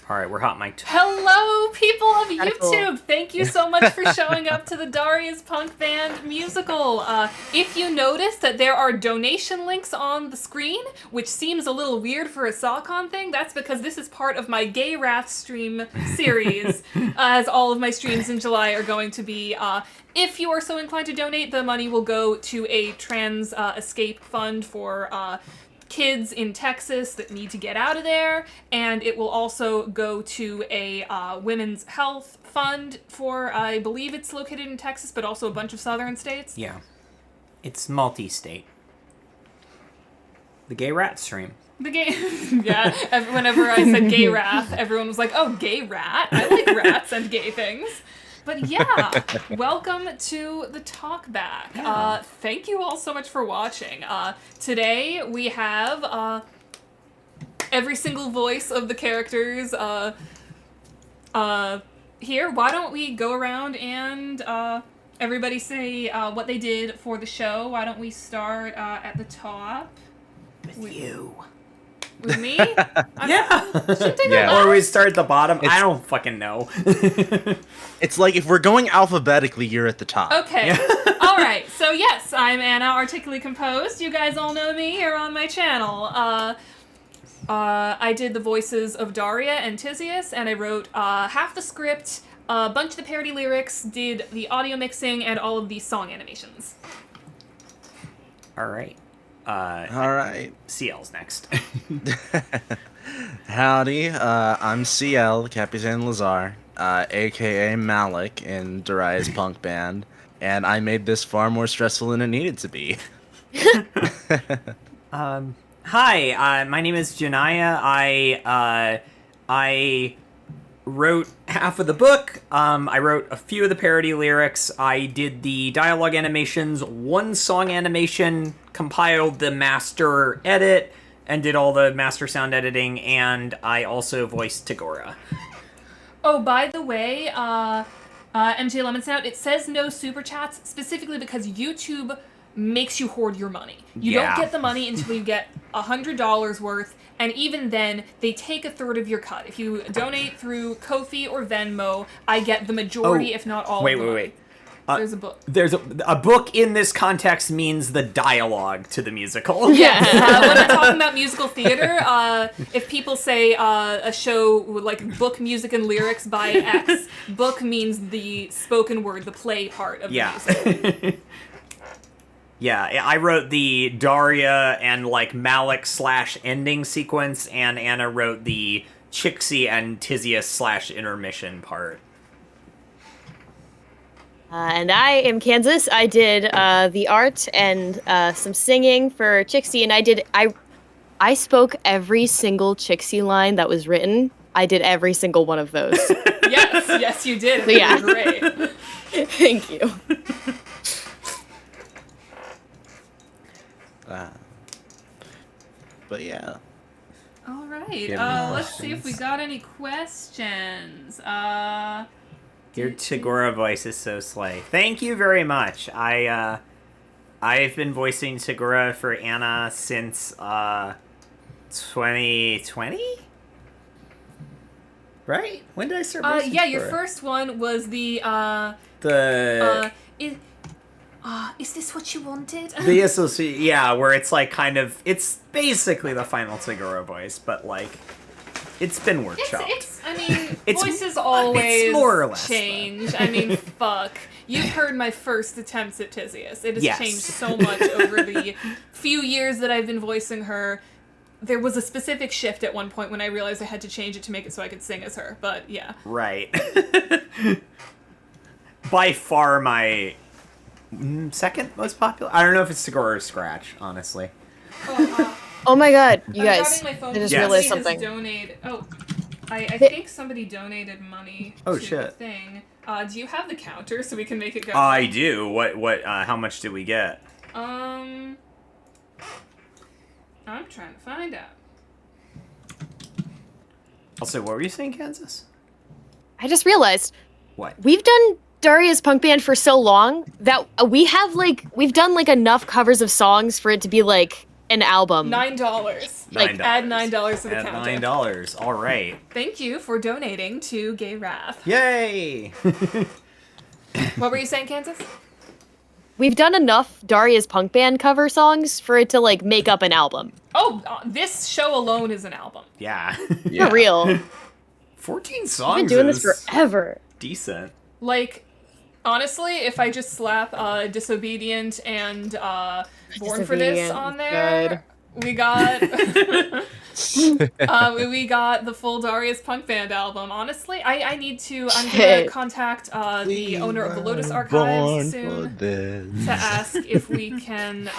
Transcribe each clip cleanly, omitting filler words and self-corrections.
All right, we're hot mic'd. Hello, people of Radical. YouTube! Thank you so much for showing up to the Daria's Punk Band musical. If you notice that there are donation links on the screen, which seems a little weird for a SAHcon thing, that's because this is part of my Gay Wrath stream series, as all of my streams in July are going to be. If you are so inclined to donate, the money will go to a trans escape fund for kids in Texas that need to get out of there, and it will also go to a women's health fund for, I believe it's located in Texas, but also a bunch of southern states. Yeah. It's multi-state. The Gay Rat stream. The gay... yeah, whenever I said gay wrath, everyone was like, oh, gay rat? I like rats and gay things. But yeah, welcome to the Talkback. Yeah. Thank you all so much for watching. Today we have every single voice of the characters here. Why don't we go around and everybody say what they did for the show? Why don't we start at the top? With you. With me? Yeah. Should they go last? Or we start at the bottom. I don't fucking know. It's like if we're going alphabetically, you're at the top. Okay. All right. So yes, I'm Anna, articulately composed. You guys all know me here on my channel. I did the voices of Daraya and Tizius, and I wrote half the script, a bunch of the parody lyrics, did the audio mixing, and all of the song animations. All right. All right. CL's next. Howdy, I'm CL, Capitan Lazar, aka Malik in Daraya's punk band, and I made this far more stressful than it needed to be. Hi, my name is Janaya. I wrote half of the book. I wrote a few of the parody lyrics. I did the dialogue animations, one song animation, compiled the master edit, and did all the master sound editing, and I also voiced Tagora. Oh, by the way, MJ Lemon Snout, it says no super chats specifically because YouTube makes you hoard your money. You Yeah. don't get the money until you get $100 worth, and even then, they take a third of your cut. If you donate through Ko-fi or Venmo, I get the majority, if not all of the money. Wait. There's a book. There's a book in this context means the dialogue to the musical. Yes, when I'm talking about musical theater, if people say a show like book, music, and lyrics by X, book means the spoken word, the play part of the musical. Yeah, I wrote the Daraya and like Malik / ending sequence, and Anna wrote the Chixie and Tizius / intermission part. And I am Kansas. I did the art and some singing for Chixie, and I spoke every single Chixie line that was written. I did every single one of those. Yes, you did. So, yeah. It was great. Thank you. But yeah. All right. you have any Let's see if we questions? got any questions. Your Tagora voice is so slay. Thank you very much. I've been voicing Tagora for Anna since 2020? Right? When did I start voicing Yeah, your Tagora? first one was the is this what you wanted? The associate, yeah, where it's like kind of, it's basically the final Tagora voice, but like, it's been workshopped. I mean, It's- voices always it's more or less, change. I mean, fuck. You've heard my first attempts at Tizius. It has Yes. changed so much over the few years that I've been voicing her. There was a specific shift at one point when I realized I had to change it to make it so I could sing as her, but yeah. Right. By far my second most popular. I don't know if it's Tagora or Scratch, honestly. Oh my god, you I'm guys. grabbing my phone I just Yes. realized somebody has something. donated. Oh, I think somebody donated money Oh, to shit. the thing. Do you have the counter so we can make it go? I do. What, how much did we get? I'm trying to find out. Also, what were you saying, Kansas? I just realized What? we've done Daria's punk band for so long that we've done like enough covers of songs for it to be like an album. $9. Like, Add $9 to the At counter. $9. All right. Thank you for donating to Gay Wrath. Yay! What were you saying, Kansas? We've done enough Daria's punk band cover songs for it to like make up an album. Oh, this show alone is an album. Yeah. For real. 14 I've songs been doing is this forever. decent. Like, honestly, if I just slap Disobedient and Born for This Disobedient on is there, we got we got the full Daria's Punk Band album. Honestly, I'm gonna contact the owner of the Lotus Archives soon to ask if we can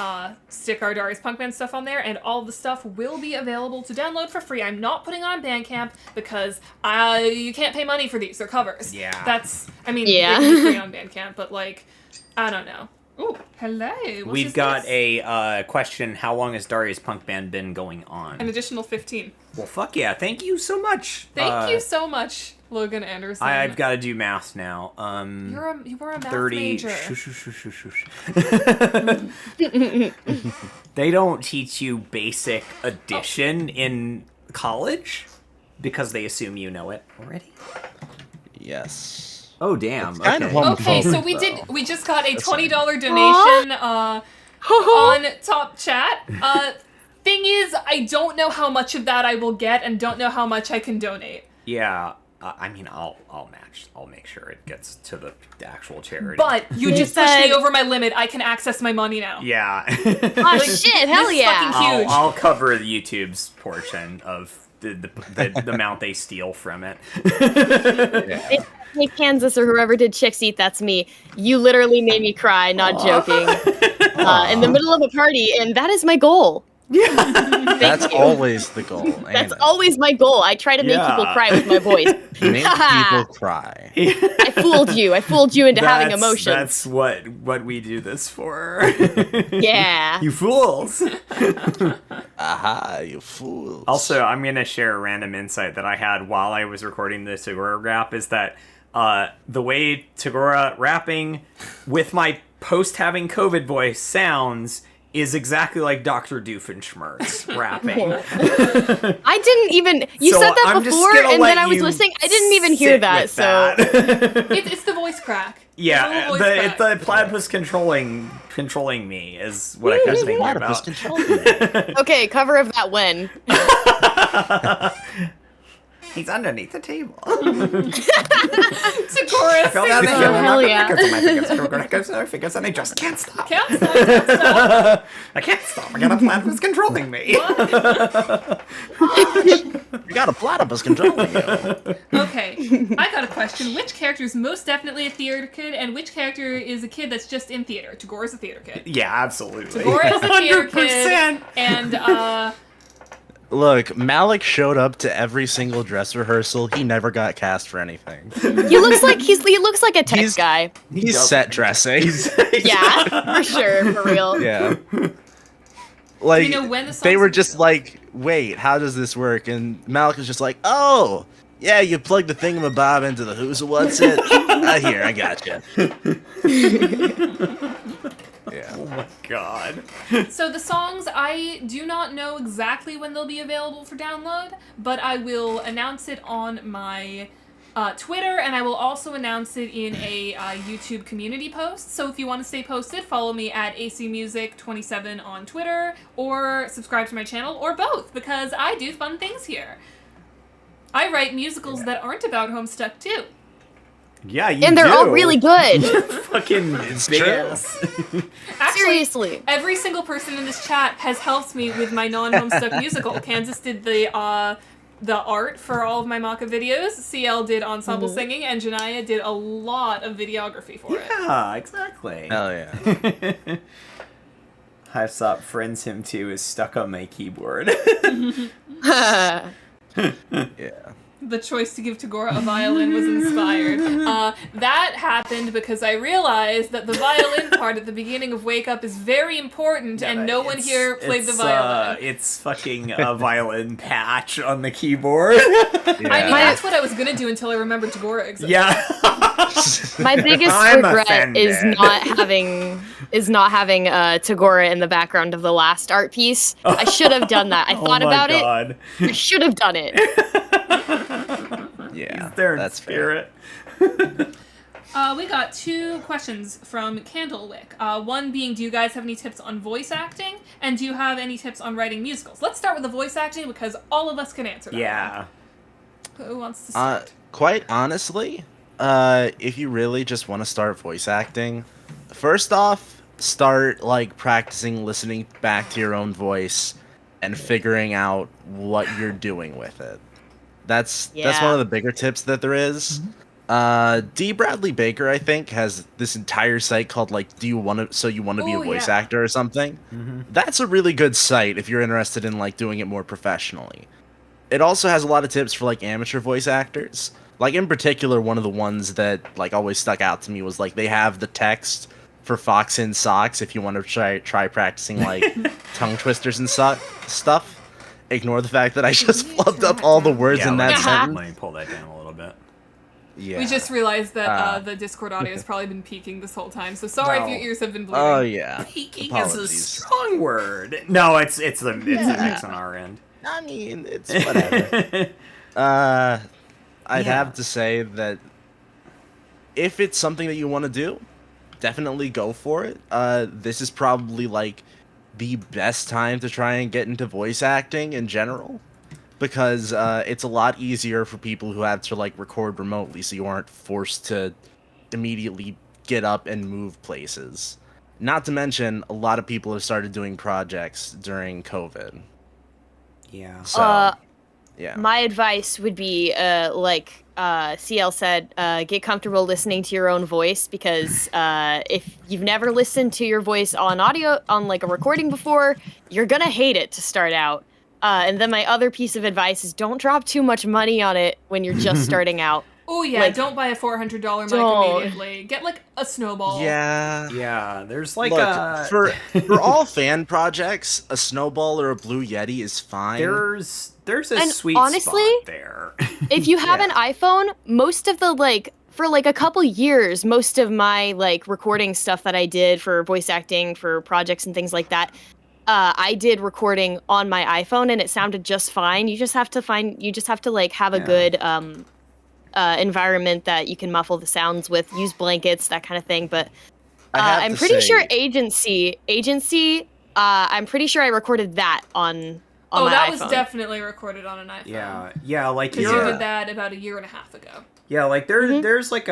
stick our Daria's Punk Band stuff on there, and all the stuff will be available to download for free. I'm not putting on Bandcamp because you can't pay money for these. They're covers. Yeah. They can be free on Bandcamp, but like, I don't know. Ooh, hello. We've got a question. How long has Daria's Punk Band been going on? An additional 15. Well, fuck yeah. Thank you so much. Thank you so much, Logan Anderson. I've got to do math now. You were a math 30. major. Shush. They don't teach you basic addition in college because they assume you know it already. Yes. Oh damn. It's kind of Okay, so homophobic, we just got a $20 donation on Top Chat. Thing is, I don't know how much of that I will get and don't know how much I can donate. Yeah. I mean, I'll match. I'll make sure it gets to the actual charity. But you just pushed me over my limit. I can access my money now. Yeah. Oh shit! Hell this yeah! fucking huge. I'll cover the YouTube's portion of the amount they steal from it. Hey, Kansas or whoever did Chicks Eat, that's me. You literally made me cry, not joking. In the middle of a party, and that is my goal. That's always the goal. That's always my goal. I try to make people cry with my voice. Make people cry. I fooled you. I fooled you into having emotions. That's what we do this for. Yeah. You fools. Aha, you fools. Also, I'm going to share a random insight that I had while I was recording the Tagora rap is that the way Tagora rapping with my post-having COVID voice sounds is exactly like Dr. Doofenshmirtz rapping. I didn't even... You said that I'm just before, gonna and let then I was you listening. I didn't even hear sit that, with so... that. It's the voice crack. Yeah, It's the platypus controlling me is what I kept thinking Platypus about. controlling me. Okay, cover of that when. He's underneath the table. Tagora Fell down the sings hill. on. hell yeah. My fingers and I just can't stop. Can't stop. I can't stop. I got a platypus controlling me. You got a platypus controlling you. Okay, I got a question. Which character is most definitely a theater kid, and which character is a kid that's just in theater? Tagora's a theater kid. Yeah, absolutely. Tagora is a theater 100%. kid, and Look, Malik showed up to every single dress rehearsal. He never got cast for anything. He looks like a tech guy. He's set dressing. Yeah, for sure, for real. Yeah. Like, You know, when the they songs were are just built. like, wait, how does this work? And Malik was just like, oh, yeah, you plug the thingamabob into the who's what's it. Here, I gotcha. Yeah. Oh my god. So the songs, I do not know exactly when they'll be available for download, but I will announce it on my Twitter, and I will also announce it in a YouTube community post. So if you want to stay posted, follow me at acmusic27 on Twitter, or subscribe to my channel, or both, because I do fun things here. I write musicals that aren't about Homestuck too. Yeah, you And they're do. all really good. Fucking big true. ass. Actually, Seriously. every single person in this chat has helped me with my non-Homestuck musical. Kansas did the art for all of my Maka videos. CL did ensemble singing, and Janaya did a lot of videography for it. Yeah, exactly. Hell yeah. Hypesop friends him too is stuck on my keyboard. Yeah. The choice to give Tagora a violin was inspired. That happened because I realized that the violin part at the beginning of Wake Up is very important, and no one here played the violin. It's fucking a violin patch on the keyboard. I mean, that's what I was gonna do until I remembered Tagora existed. Yeah. My biggest I'm regret is offended. not having is not having Tagora in the background of the last art piece. I should have done that. I thought about it. I should have done it. Yeah, He's there in that's spirit. We got 2 questions from Candlewick. One being, do you guys have any tips on voice acting? And do you have any tips on writing musicals? Let's start with the voice acting because all of us can answer that. Yeah. Who wants to start? Quite honestly, if you really just want to start voice acting, first off, start like practicing listening back to your own voice and figuring out what you're doing with it. That's one of the bigger tips that there is. D. Bradley Baker, I think, has this entire site called like you want to be a voice actor or something. That's a really good site if you're interested in like doing it more professionally. It also has a lot of tips for like amateur voice actors. Like in particular, one of the ones that like always stuck out to me was like they have the text for Fox in Socks if you want to try practicing like tongue twisters and stuff. Ignore the fact that I just flubbed up all the words in that sentence. Let me pull that down a little bit. Yeah. We just realized that the Discord audio has probably been peaking this whole time, so sorry if your ears have been bleeding. Oh yeah. Peaking is a strong word. No, it's the mix on our end. I mean, it's whatever. I'd have to say that if it's something that you want to do, definitely go for it. This is probably like the best time to try and get into voice acting in general. Because it's a lot easier for people who have to like record remotely, so you aren't forced to immediately get up and move places. Not to mention, a lot of people have started doing projects during COVID. Yeah. So, yeah. My advice would be, like CL said, get comfortable listening to your own voice, because if you've never listened to your voice on audio, on like a recording before, you're gonna hate it to start out. And then my other piece of advice is don't drop too much money on it when you're just starting out. Oh yeah, like, don't buy a $400 mic immediately. Get like a snowball. Yeah. There's like for all fan projects, a snowball or a Blue Yeti is fine. There's a sweet honestly, spot there. If you have an iPhone, most of the like for like a couple years, most of my like recording stuff that I did for voice acting for projects and things like that. I did recording on my iPhone and it sounded just fine. You just have to like have a good environment that you can muffle the sounds with, use blankets, that kind of thing. But I'm pretty sure agency, I'm pretty sure I recorded that on my that iPhone. was definitely recorded on an iPhone. Yeah, like because you did that about a year and a half ago. Yeah, like there's like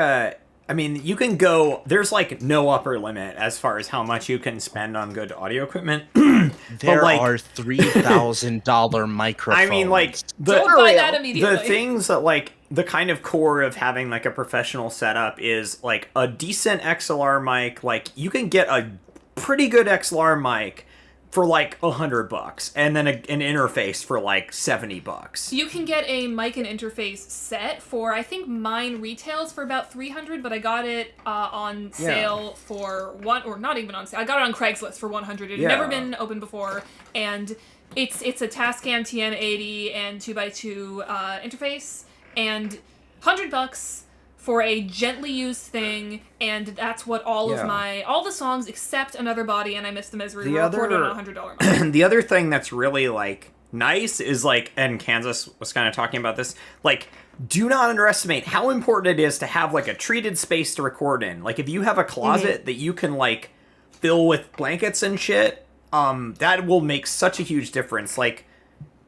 I mean, you can go, there's like no upper limit as far as how much you can spend on good audio equipment. There are $3,000 microphones. I mean, like, don't buy that immediately. The things that, like, the kind of core of having, like, a professional setup is, like, a decent XLR mic. Like, you can get a pretty good XLR mic for like $100, and then an interface for like $70. You can get a mic and interface set for, I think mine retails for about $300, but I got it on sale for not even on sale. I got it on Craigslist for $100. It had never been open before, and it's a Tascam TM80 and 2x2 interface, and $100 for a gently used thing, and that's what all the songs except Another Body and I Miss the Misery were recorded on a $100 mic. The other thing that's really like nice is like, and Kansas was kind of talking about this, like, do not underestimate how important it is to have like a treated space to record in. Like, if you have a closet that you can like fill with blankets and shit, that will make such a huge difference. Like,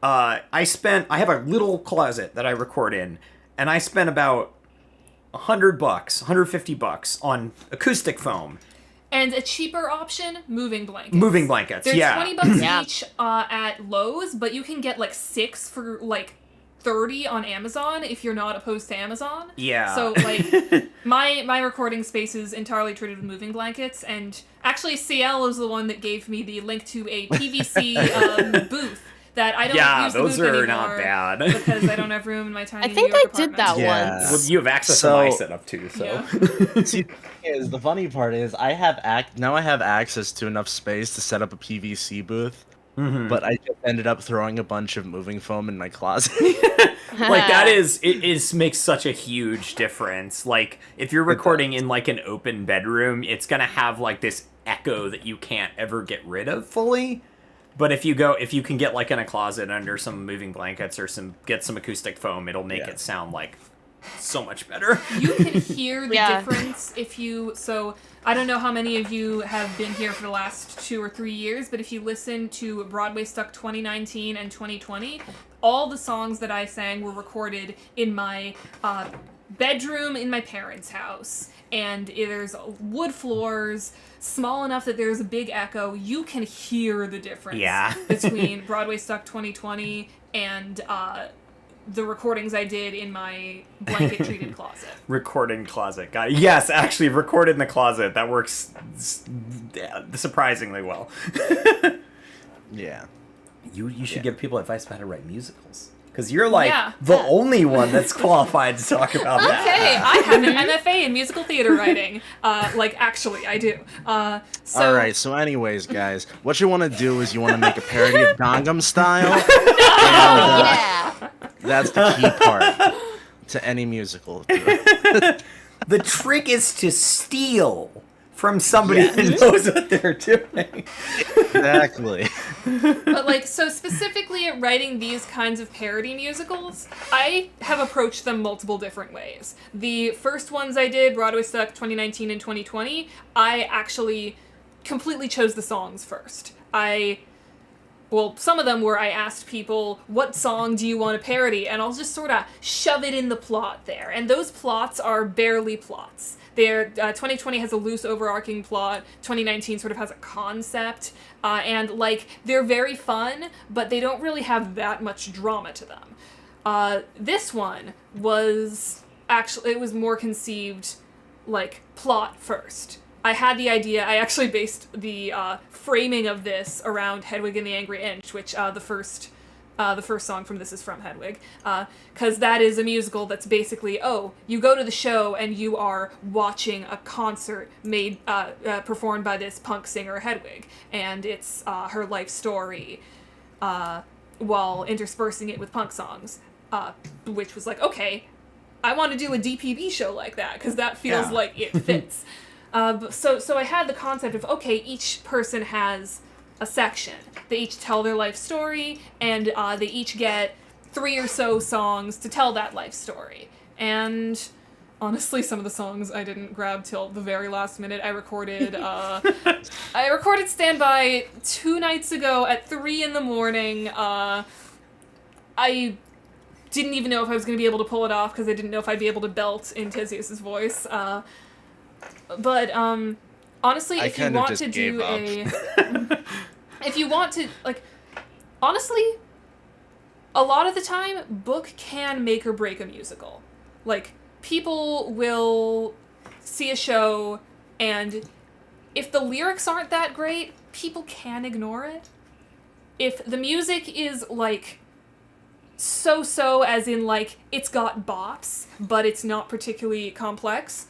I have a little closet that I record in, and I spent about $100, $150 on acoustic foam. And a cheaper option, moving blankets. Moving blankets, They're $20 each at Lowe's, but you can get like 6 for like $30 on Amazon if you're not opposed to Amazon. Yeah. So like my recording space is entirely treated with moving blankets, and actually CL is the one that gave me the link to a PVC booth. That I don't use the booth anymore. Yeah, those are not bad. Because I don't have room in my tiny I think New York I did that apartment. once. Well, you have access to my setup too, so. Yeah. See, the funny part is I have access to enough space to set up a PVC booth, but I just ended up throwing a bunch of moving foam in my closet. Like, it makes such a huge difference. Like, if you're recording in like an open bedroom, it's gonna have like this echo that you can't ever get rid of fully. But if you can get like in a closet under some moving blankets or get some acoustic foam, it'll make it sound like so much better. You can hear the difference so I don't know how many of you have been here for the last 2 or 3 years, but if you listen to Broadway Stuck 2019 and 2020, all the songs that I sang were recorded in my bedroom in my parents' house. And there's wood floors, small enough that there's a big echo. You can hear the difference between Broadway Stuck 2020 and the recordings I did in my blanket-treated closet. Recording closet. Got it. Yes, actually, recorded in the closet. That works surprisingly well. Yeah. You should give people advice about how to write musicals. Because you're like the only one that's qualified to talk about that. Okay, I have an MFA in musical theater writing. Actually, I do. All right, so anyways, guys, what you want to do is you want to make a parody of Gangnam Style. That's the key part to any musical. The trick is to steal from somebody that knows what they're doing. Exactly. But so specifically at writing these kinds of parody musicals, I have approached them multiple different ways. The first ones I did, Broadway Stuck 2019 and 2020, I actually completely chose the songs first. Some of them were I asked people, what song do you want to parody? And I'll just sort of shove it in the plot there. And those plots are barely plots. 2020 has a loose overarching plot. 2019 sort of has a concept. And they're very fun, but they don't really have that much drama to them. This one was it was more conceived plot first. I had the idea. I actually based the framing of this around Hedwig and the Angry Inch, which the first song from this is from Hedwig, because that is a musical that's basically, you go to the show and you are watching a concert made performed by this punk singer Hedwig, and it's her life story while interspersing it with punk songs, which was okay, I want to do a DPB show like that because that feels like it fits. So I had the concept of, each person has a section. They each tell their life story, and they each get 3 or so songs to tell that life story. And honestly, some of the songs I didn't grab till the very last minute. I recorded Stand By 2 nights ago at 3 a.m. I didn't even know if I was going to be able to pull it off because I didn't know if I'd be able to belt in Theseus's voice. But honestly, if you want to do if you want to, honestly, a lot of the time, book can make or break a musical. People will see a show, and if the lyrics aren't that great, people can ignore it. If the music is, so-so, as in, it's got bops, but it's not particularly complex,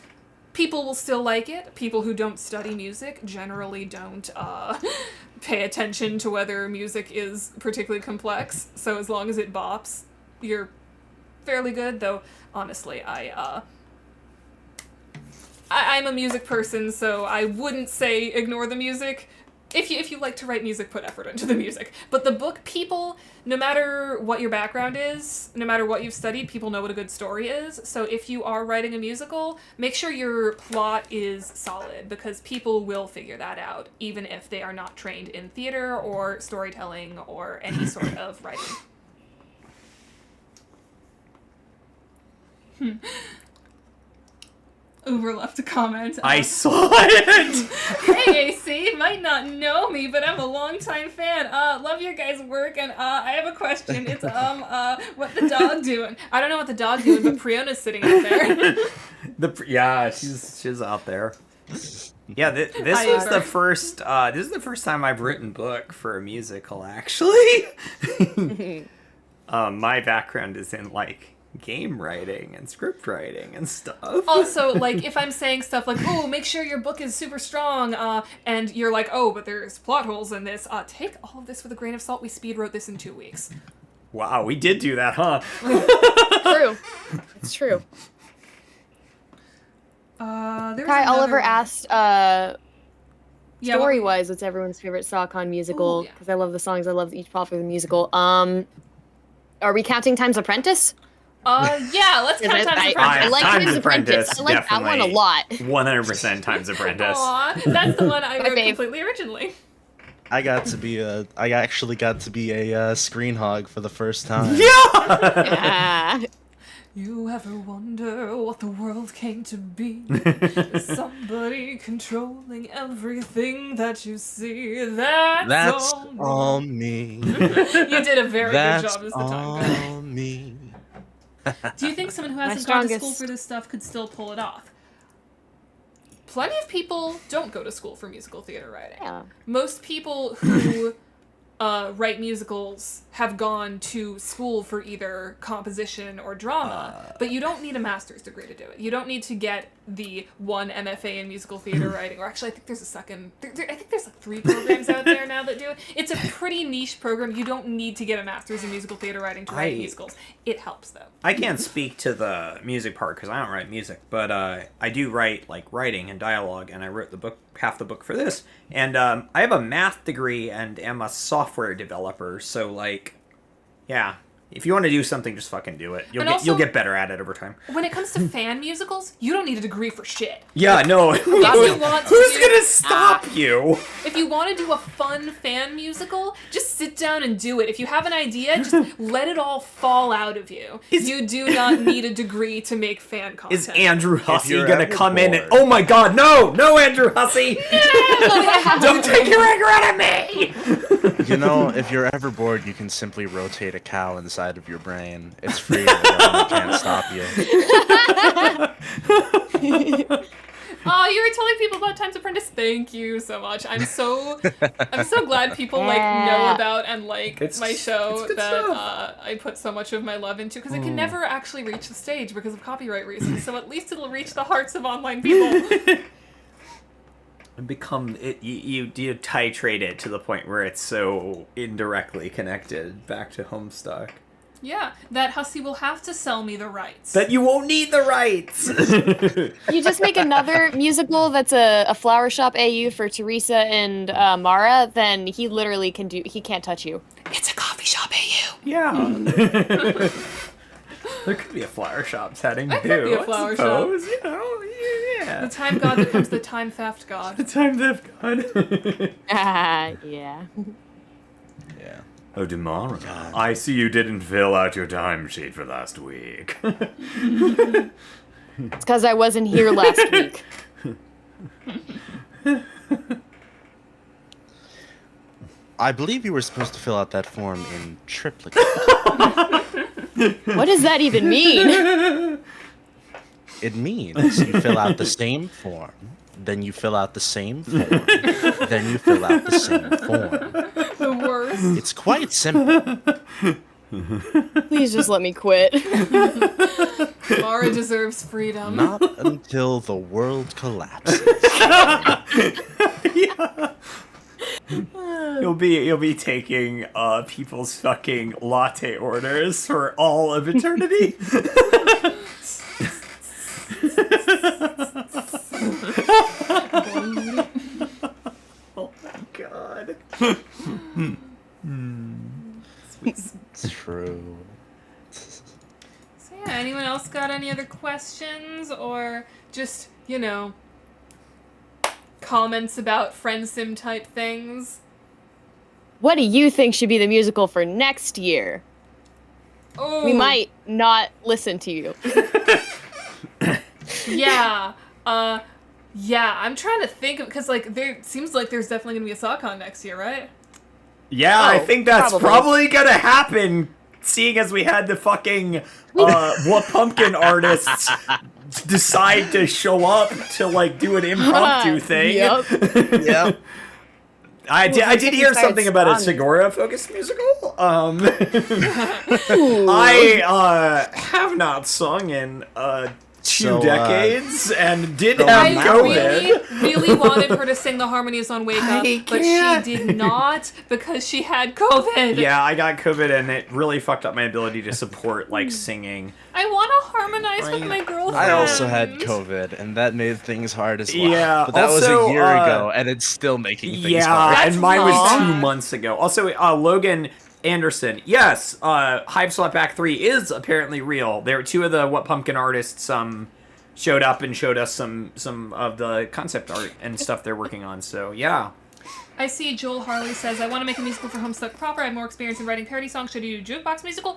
people will still like it. People who don't study music generally don't pay attention to whether music is particularly complex. So as long as it bops, you're fairly good. Though, honestly, I'm a music person, so I wouldn't say ignore the music. If you like to write music, put effort into the music. But the book, people, no matter what your background is, no matter what you've studied, people know what a good story is. So if you are writing a musical, make sure your plot is solid, because people will figure that out, even if they are not trained in theater or storytelling or any sort of writing. Uber left a comment. I saw it! Hey, AC, might not know me, but I'm a longtime fan. Love your guys' work, and I have a question. It's, what the dog doing? I don't know what the dog doing, but Priona's sitting out there. She's out there. Yeah, this is the first time I've written book for a musical, actually. My background is in, game writing and script writing and stuff. Also, if I'm saying stuff make sure your book is super strong, and you're but there's plot holes in this, take all of this with a grain of salt. We speed wrote this in 2 weeks. Wow, we did do that, huh? True. It's true. Kai Oliver asked, Yeah, Story-wise, what's everyone's favorite SAHcon musical? Ooh, yeah. Because I love the songs. I love each part of the musical. Are we counting Time's Apprentice? Yeah, let's count Time's Apprentice. I like Time's Time's Apprentice. I like that one a lot. 100% Time's Apprentice. Aw, that's the one I My wrote fave. completely originally. I actually got to be a screen hog for the first time. Ah. You ever wonder what the world came to be? Somebody controlling everything that you see. That's all me. You did a very good That's job as the time guy. all me. Do you think someone who hasn't My gone to school strongest. for this stuff could still pull it off? Plenty of people don't go to school for musical theater writing. Yeah. Most people who write musicals have gone to school for either composition or drama, but you don't need a master's degree to do it. You don't need to get the one MFA in musical theater writing, or actually I think there's a second, I think there's like 3 programs out there now that do it. It's a pretty niche program. You don't need to get a master's in musical theater writing to write musicals. It helps though. I can't speak to the music part because I don't write music, but I do write like writing and dialogue, and I wrote the book, half the book for this. And I have a math degree and am a software developer, so like, yeah. If you want to do something, just fucking do it. You'll get better at it over time. When it comes to fan musicals, you don't need a degree for shit. Yeah, no. If you want to Who's do- gonna stop you? If you want to do a fun fan musical, just sit down and do it. If you have an idea, just let it all fall out of you. You do not need a degree to make fan content. Is Andrew Hussey you're gonna ever come in and... bored- Oh my god, no! No, Andrew Hussey! Don't take your anger out of me! You know, if you're ever bored, you can simply rotate a cow inside of your brain. It's free. No can't stop you. Oh, you were telling people about Time's Apprentice. Thank you so much. I'm so glad people like know about and like It's- my show it's good that stuff. I put so much of my love into because it can never actually reach the stage because of copyright reasons. So at least it'll reach the hearts of online people. And become it. You titrate it to the point where it's so indirectly connected back to Homestuck Yeah, that Hussey will have to sell me the rights. that you won't need the rights. You just make another musical that's a flower shop AU for Teresa and Mara, then he literally can do. He can't touch you. It's a coffee shop AU. Yeah. There could be a flower shop setting too. could be a flower I shop. suppose, you know, yeah. The time god becomes the time theft god. The time they've gone. Yeah. Yeah. Oh, Demara, I see you didn't fill out your timesheet for last week. It's because I wasn't here last week. I believe you were supposed to fill out that form in triplicate. What does that even mean? It means you fill out the same form, then you fill out the same form, then you fill out the same form. The worst. It's quite simple. Please just let me quit. Mara deserves freedom. Not until the world collapses. You'll be taking people's fucking latte orders for all of eternity. Oh my god. It's true. So yeah, anyone else got any other questions or just, comments about friend sim type things? What do you think should be the musical for next year? Oh, We might not listen to you. Yeah. Yeah, I'm trying to think because there seems like there's definitely gonna be a SAHcon next year, right? Yeah, I Oh, think that's probably. probably gonna happen, seeing as we had the fucking what pumpkin artists decide to show up to do an impromptu thing. Yep. Yep. I did hear Besides something about a Sonic. Segura focused musical. I have not sung in So, decades and did so have I COVID. really wanted her to sing the harmonies on Wake Up, I but she can't. did not because she had COVID. Yeah, I got COVID and it really fucked up my ability to support like singing. I want to harmonize with my girlfriend. I also had COVID, and that made things hard as well. Yeah, but that was also, a year ago, and it's still making things Yeah, hard. That's and mine really was sad. 2 months ago. Also, Logan Anderson. Yes, Hype Swap Back 3 is apparently real. There were 2 of the What Pumpkin artists showed up and showed us some of the concept art and stuff they're working on. So, yeah. I see Joel Harley says, I want to make a musical for Homestuck proper. I have more experience in writing parody songs. Should you do a jukebox musical?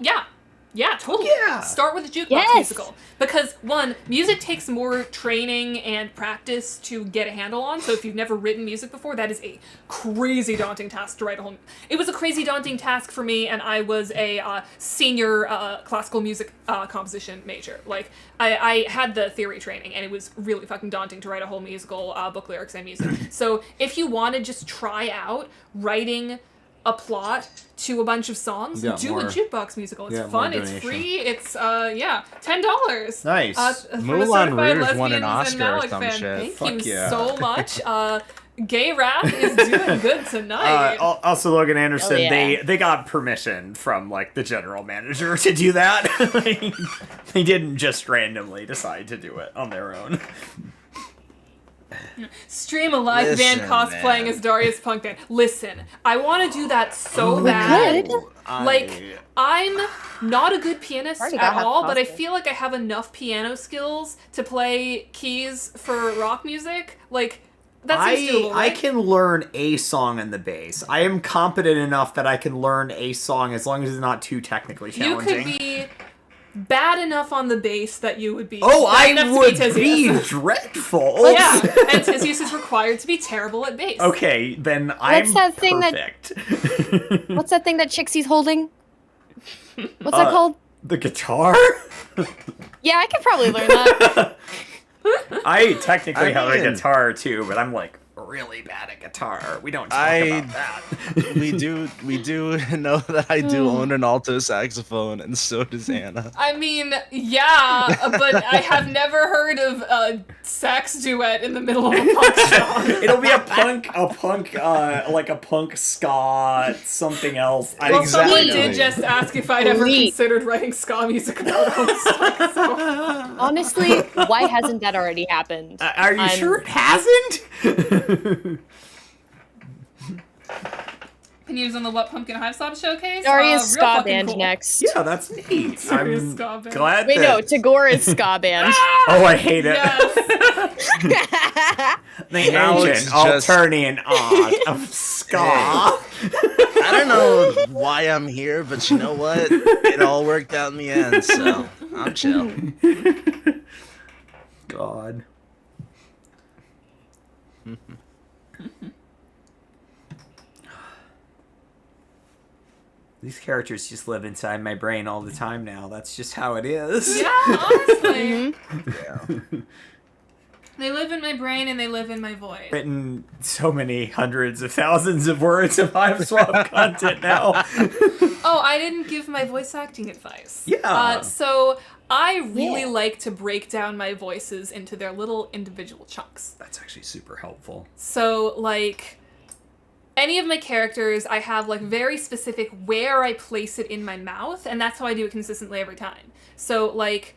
Yeah, totally. Yeah. Start with a jukebox Yes. musical. Because, one, music takes more training and practice to get a handle on. So if you've never written music before, that is a crazy daunting task to write a whole... It was a crazy daunting task for me, and I was a senior classical music composition major. Like, I had the theory training, and it was really fucking daunting to write a whole musical, book lyrics and music. So if you want to just try out writing a plot to a bunch of songs, Yeah, do more- a jukebox musical. It's yeah, fun, more it's donation. free, it's $10. Nice. For the Moulin certified Rouge won an lesbians and Oscar or Malik some fan. shit. Thank Fuck you yeah. so much. Gay rap is doing good tonight. Also, Logan Anderson, Oh, yeah. they got permission from like the general manager to do that. They didn't just randomly decide to do it on their own. Stream a live band Listen, cosplaying man. as Daria's punk band. Listen, I want to do that so bad. could. Like, I'm not a good pianist Already at got half all, but I cosplay. feel like I have enough piano skills to play keys for rock music. Like, that seems doable, I right? can learn a song in the bass. I am competent enough that I can learn a song as long as it's not too technically You challenging. could be bad enough on the bass that you would be. Oh, bad I enough to would Tisius. be dreadful. Yeah, and Tisius is required to be terrible at bass. Okay, then I'm that thing that- perfect. What's that thing that Trixie's holding? What's that called? The guitar? Yeah, I could probably learn that. I technically I have a mean- guitar too, but I'm like really bad at guitar. We don't talk about that. we do know that I do own an alto saxophone, and so does Anna. I mean, yeah, but I have never heard of a sax duet in the middle of a punk song. It'll be a punk ska, something else. Well, Exactly. someone did just ask if I'd ever Neat. considered writing ska music about Homestuck, so... Honestly, why hasn't that already happened? Are you I'm- sure it hasn't? Opinions on the What Pumpkin Hive Swap showcase? Daria's Real ska fucking band cool. next. Yeah, that's neat. Serious I'm ska band. glad Wait, no, that... Tagore is ska band. Oh, I hate it. Yes. The Now it's ancient just- Alternian art of ska. I don't know why I'm here, but you know what? It all worked out in the end, so I'm chill. God. These characters just live inside my brain all the time now. That's just how it is. Yeah, honestly. Yeah. They live in my brain and they live in my voice. Written so many hundreds of thousands of words of Hive Swap content now. Oh, I didn't give my voice acting advice. Yeah. So I really Yeah. like to break down my voices into their little individual chunks. That's actually super helpful. So, like, any of my characters, I have, like, very specific where I place it in my mouth, and that's how I do it consistently every time. So, like,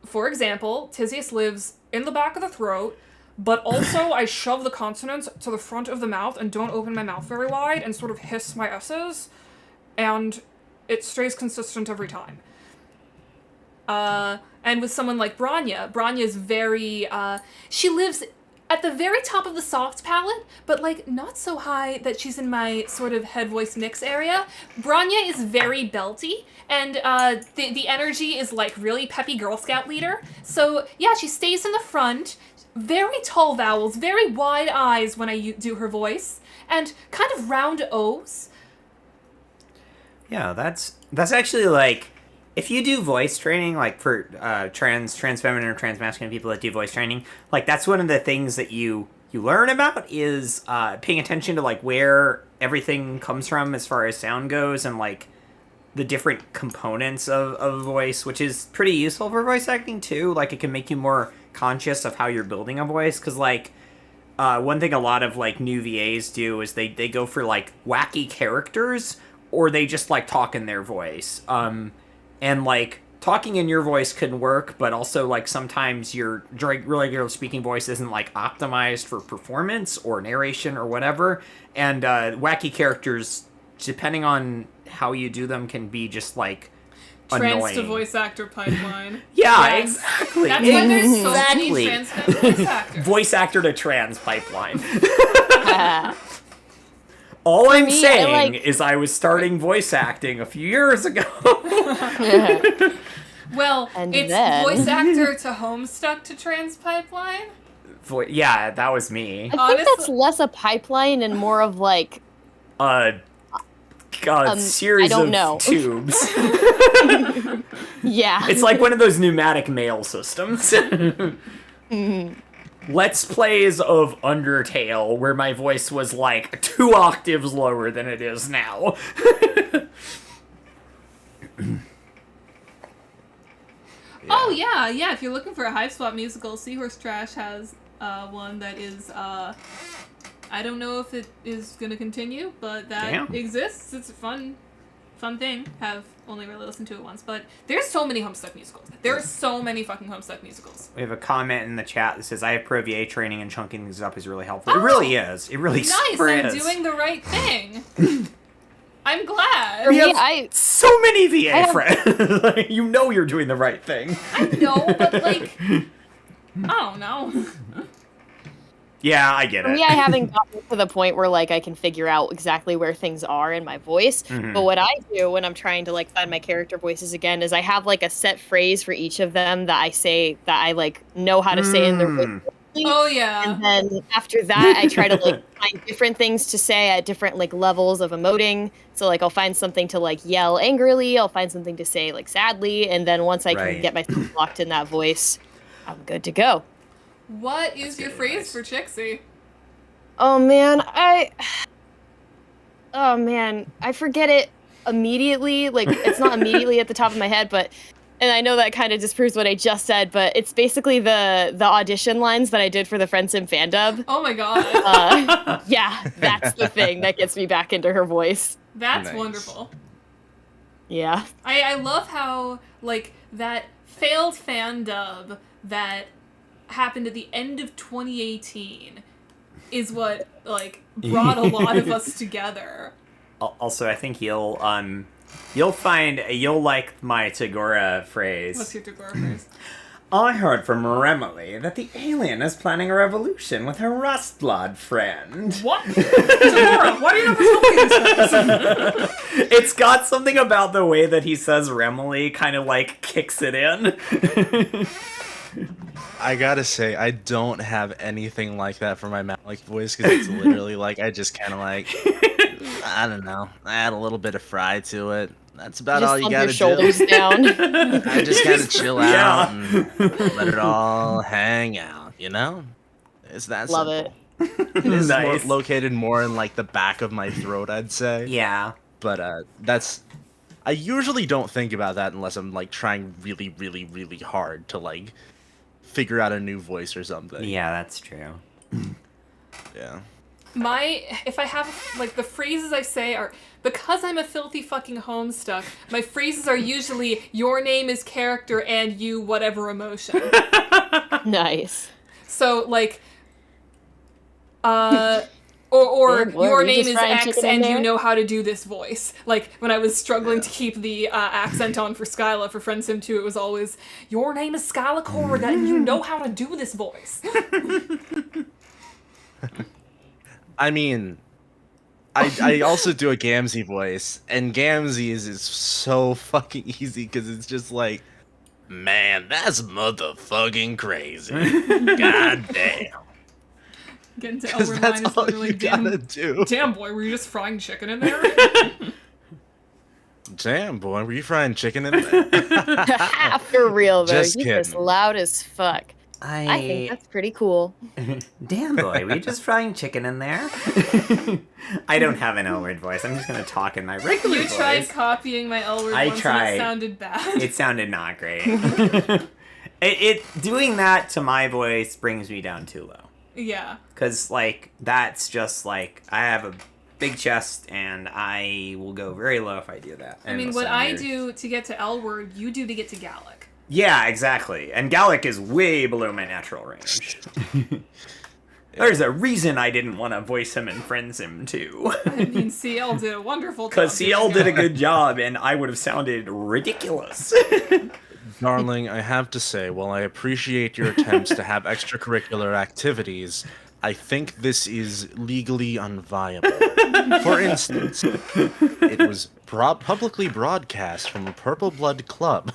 for example, Tisius lives in the back of the throat, but also I shove the consonants to the front of the mouth and don't open my mouth very wide and sort of hiss my S's, and it stays consistent every time. And with someone like Branya's very, she lives at the very top of the soft palette, but, like, not so high that she's in my sort of head voice mix area. Branya is very belty, and the energy is, like, really peppy Girl Scout leader. So, yeah, she stays in the front, very tall vowels, very wide eyes when I do her voice, and kind of round O's. Yeah, that's actually like, if you do voice training, like for trans feminine or trans masculine people that do voice training, like that's one of the things that you learn about is paying attention to like where everything comes from as far as sound goes, and like the different components of a voice, which is pretty useful for voice acting too. Like, it can make you more conscious of how you're building a voice, because like one thing a lot of like new VAs do is they go for like wacky characters, or they just like talk in their voice. And like talking in your voice can work, but also like sometimes your regular speaking voice isn't like optimized for performance or narration or whatever. And wacky characters, depending on how you do them, can be just like Trans annoying. to voice actor pipeline. Yeah, Yes. exactly. That's why there's so Exactly. many trans voice actors. Voice actor to trans pipeline. All I'm me, saying is I was starting voice acting a few years ago. Well, And it's then- voice actor to Homestuck to trans pipeline. Yeah, that was me. I think Honestly- that's less a pipeline and more of like A series I don't of know. tubes. yeah. It's like one of those pneumatic mail systems. Let's plays of Undertale, where my voice was like 2 octaves lower than it is now. Oh yeah. If you're looking for a Hive Swap musical, Seahorse Trash has one that is. I don't know if it is going to continue, but that Damn. exists. It's a fun thing. Have only really listened to it once, but there's so many Homestuck musicals. There are so many fucking Homestuck musicals. We have a comment in the chat that says, I have Pro VA training and chunking things up is really helpful. It really is. It really Nice, super I'm is. doing the right thing. I'm glad. For We me, have so many VA have- friends. Like, you know you're doing the right thing. I know, but like, I don't know. Yeah, I get For it. me, I haven't gotten to the point where like I can figure out exactly where things are in my voice. Mhm. But what I do when I'm trying to like find my character voices again is I have like a set phrase for each of them that I say that I like know how to say in their voice. Oh yeah. And then after that, I try to like find different things to say at different like levels of emoting. So like I'll find something to like yell angrily, I'll find something to say like sadly, and then once I Right. can get myself locked in that voice, I'm good to go. What is your good phrase advice. for Trixie? Oh man, I forget it immediately. Like it's not immediately at the top of my head, but and I know that kind of disproves what I just said, but it's basically the audition lines that I did for the Friend Sim fan dub. Oh my god. Yeah, that's the thing that gets me back into her voice. That's Nice. wonderful. Yeah. I love how, like, that failed fan dub that happened at the end of 2018 is what, like, brought a lot of us together. Also, I think you'll like my Tagora phrase. What's your Tagore phrase? I heard from Remily that the alien is planning a revolution with her Rustblood friend. What? Tagore, why do you never tell me this? It's got something about the way that he says Remily kind of like kicks it in. I gotta say, I don't have anything like that for my Malik voice because it's literally like I just kind of like, I don't know, add a little bit of fry to it. That's about Just all you slump gotta your shoulders do. down. I just gotta chill Yeah. out and let it all hang out. You know, it's that Love simple. it. It's Nice. located more in like the back of my throat, I'd say. Yeah. But that's. I usually don't think about that unless I'm like trying really, really, really hard to like figure out a new voice or something. Yeah, that's true. Yeah. If I have, like, the phrases I say are, because I'm a filthy fucking Homestuck, my phrases are usually, your name is character and you whatever emotion. Nice. So, like, or Yeah, boy, your were you name just is frying X chicken in and you there? know how to do this voice. Like, when I was struggling to keep the accent on for Skyla for Friend Sim 2, it was always, your name is Skyla Corrigan and you know how to do this voice. I mean, I also do a Gamzee voice, and Gamzee's is so fucking easy because it's just like, man, that's motherfucking crazy. God damn. Get into Because Elmer that's Line is all literally, you gotta do. damn boy, were you just frying chicken in there? Damn, boy, were you frying chicken in there? For real though, Just you're just kidding. loud as fuck. I think that's pretty cool. Damn, boy, we just frying chicken in there? I don't have an L-word voice. I'm just going to talk in my regular voice. You tried copying my L-word once tried. and it sounded bad. It sounded not great. Doing that to my voice brings me down too low. Yeah. Because, like, that's just, like, I have a big chest, and I will go very low if I do that. I mean, what I do to get to L-word, you do to get to Gallic. Yeah, exactly. And Gallic is way below my natural range. There's a reason I didn't want to voice him and friends him, too. I mean, CL did a wonderful job. Because CL did a good job, and I would have sounded ridiculous. Darling, I have to say, while I appreciate your attempts to have extracurricular activities, I think this is legally unviable. For instance, it was publicly broadcast from a Purple Blood club.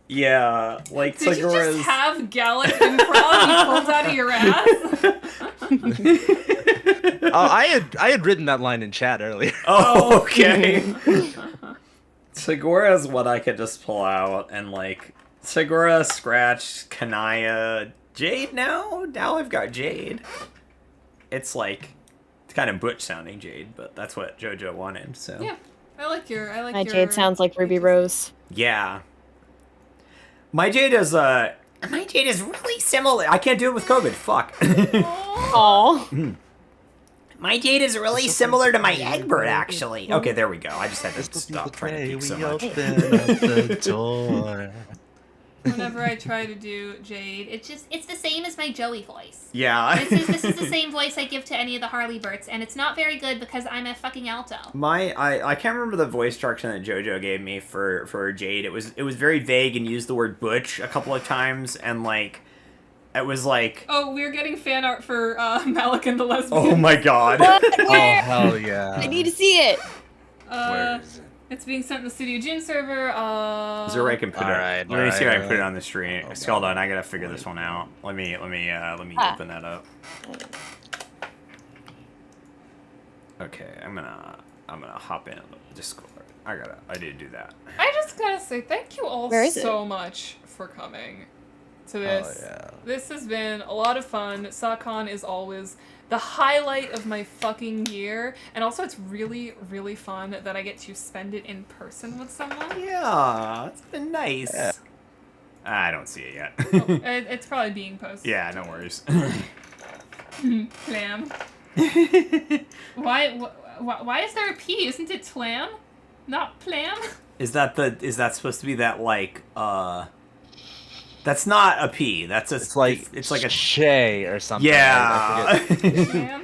Yeah, like Did you just have Gallic improv you pulled out of your ass? I had written that line in chat earlier. Oh, okay. Segura's what I could just pull out, and like Segura, Scratch, Kanaya, Jade now? Now I've got Jade. It's like, it's kind of butch sounding Jade, but that's what JoJo wanted, so. Yeah, I like your My Jade sounds like Ruby Rose. Yeah. My Jade is really similar. I can't do it with COVID, fuck. Aww. My Jade is really similar to my Egbert, actually. Okay, there we go. I just had to stop trying to peek so much. Open up the door. Whenever I try to do Jade, It's the same as my Joey voice. Yeah. This is the same voice I give to any of the Harley Berts, and it's not very good because I'm a fucking alto. I can't remember the voice direction that JoJo gave me for Jade. It was very vague and used the word butch a couple of times, and like it was like, oh, we're getting fan art for Malik and the Lesbian. oh my god. What? Oh, Where? hell yeah. I need to see it. Where is it? It's being sent in the Studio June server. Is there a way I can put Alright, it? Let me see if I can alright. put it on the screen. Hold on, I gotta figure this one out. Let me open that up. Okay, I'm gonna hop in Discord. I did do that. I just gotta say thank you all Where is so much for coming to this. yeah. This has been a lot of fun. SAHcon is always the highlight of my fucking year, and also it's really, really fun that I get to spend it in person with someone. Yeah, it's been nice. Yeah. I don't see it yet. It's probably being posted. Yeah, no worries. Clam. Why is there a P? Isn't it Tlam? Not Plam? Is that supposed to be that like that's not a P. That's a It's like a Shay or something. yeah. I forget. Plam?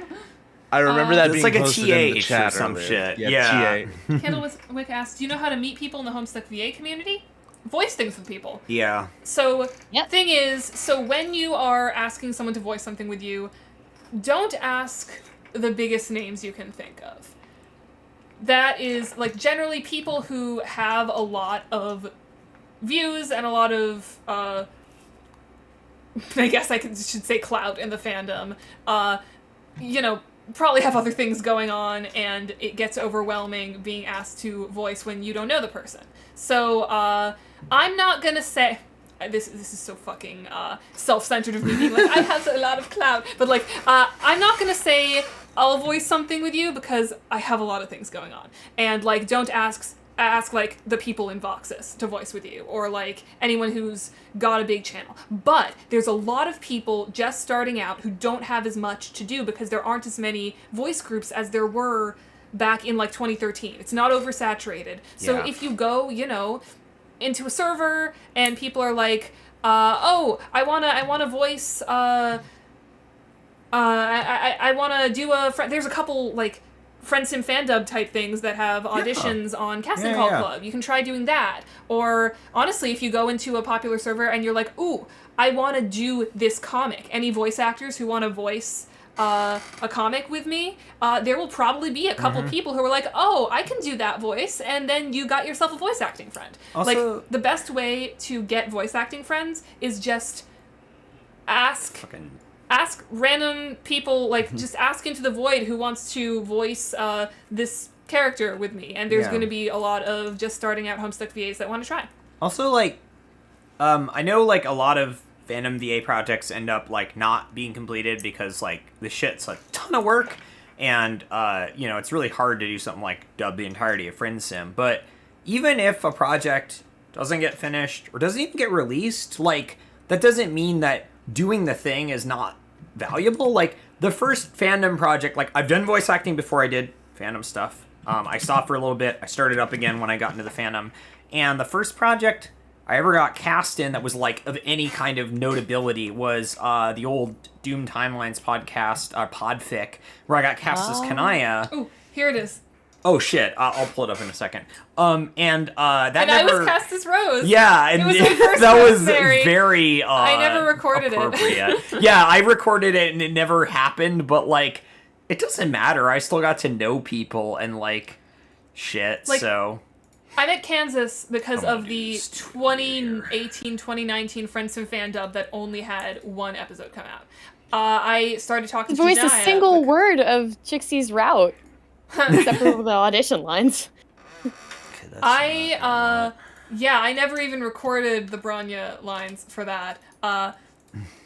I remember that It's being like a posted in the TH chat or some earlier. shit. Yeah, Yeah. TA. Candlewick asks, do you know how to meet people in the Homestuck VA community? Voice things with people. Yeah. So, Yep. thing is, so when you are asking someone to voice something with you, don't ask the biggest names you can think of. That is, like, generally people who have a lot of views and a lot of, I guess should say clout in the fandom, probably have other things going on, and it gets overwhelming being asked to voice when you don't know the person. So, I'm not gonna say... This is so fucking self-centered of me being like, I have a lot of clout, but like, I'm not gonna say I'll voice something with you because I have a lot of things going on. And like, don't ask like the people in Voxus to voice with you, or like anyone who's got a big channel. But there's a lot of people just starting out who don't have as much to do because there aren't as many voice groups as there were back in like 2013. It's not oversaturated. So Yeah. if you go, into a server and people are like, oh, I wanna voice, I wanna do there's a couple like Friend Sim Fandub type things that have auditions on Casting Yeah, Call yeah. Club. You can try doing that. Or honestly, if you go into a popular server and you're like, ooh, I wanna do this comic. Any voice actors who wanna voice a comic with me, there will probably be a couple people who are like, oh, I can do that voice, and then you got yourself a voice acting friend. Also- Like, the best way to get voice acting friends is just ask random people, like, just ask into the void who wants to voice this character with me, and there's Yeah. going to be a lot of just starting out Homestuck VAs that want to try. Also, like, I know like a lot of fandom VA projects end up like not being completed because like the shit's a ton of work, and it's really hard to do something like dub the entirety of Friend Sim. But even if a project doesn't get finished or doesn't even get released, like that doesn't mean that doing the thing is not valuable. Like the first fandom project, like I've done voice acting before I did fandom stuff. I stopped for a little bit. I started up again when I got into the fandom, and the first project I ever got cast in that was like of any kind of notability was the old Doom Timelines podcast, Podfic, where I got cast as Kanaya. Oh, here it is. Oh shit! I'll pull it up in a second. And that And never... I was cast as Rose. Yeah, and it was my first that was Rosemary. very. I never recorded appropriate. Yeah, I recorded it and it never happened. But like, it doesn't matter. I still got to know people and like, shit. Like, so I'm at Kansas because I'm gonna of do the this too 2018-2019 Friends Sim fan dub that only had one episode come out. I started talking to Voice a Janaya single because- word of Trixie's route, except for the audition lines. I never even recorded the Branya lines for that.